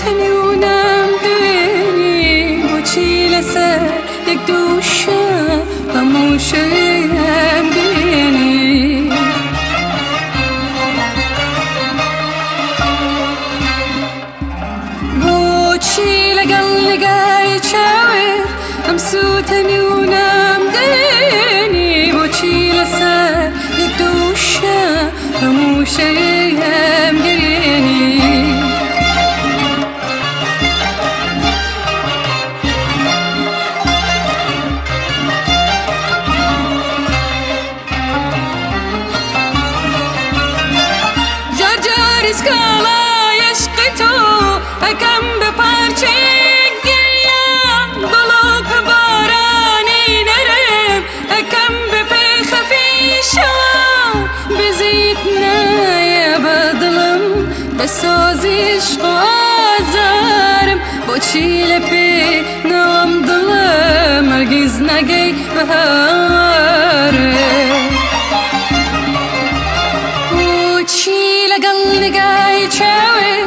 تنی و نمدنی با چی لسه یک دوشه هموشه هم دینی با چی لگل لگای چاوی هم سو تنی و نمدنی با چی لسه یک دوشه هموشه هم دینی اسکالا عشق تو اکم به پرچه گریم دلوپ بارانی نرم اکم به خفی شوام بزید نه بدلم بسازیش بازارم با چیل پی نام دلم هرگز نگی بهارم لگای چاوی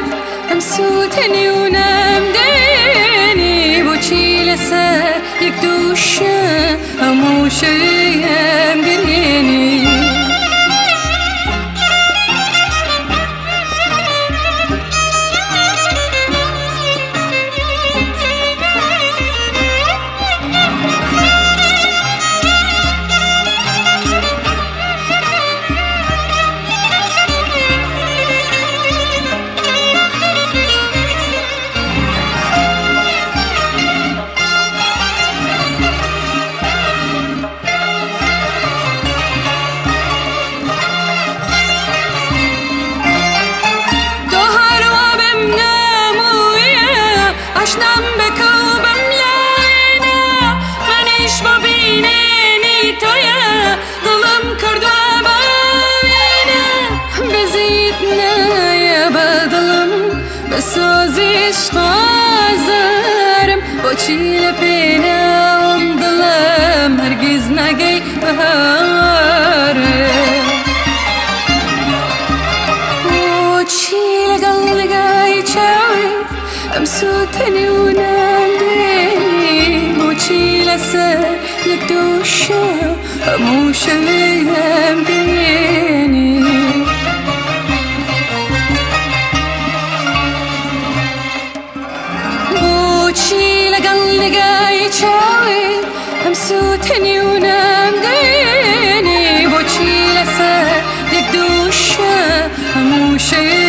هم سو تنی و نمدنی با چی لسه یک دوشه هموشه هم گرینی اشنم بکوبم لاینا منش ببیننی تویا دلم کرد و باینه بزید نه بدلم بسازیش بازارم با چیل پینم دلم هرگز نگی بهارم با چیل گلگای چاوی هم سو تنی و نمدنی با چی لسه یک دوشه هموشه هم دینی با چی لگل لگای چاوی هم سو تنی و نمدنی با چی لسه یک دوشه هموشه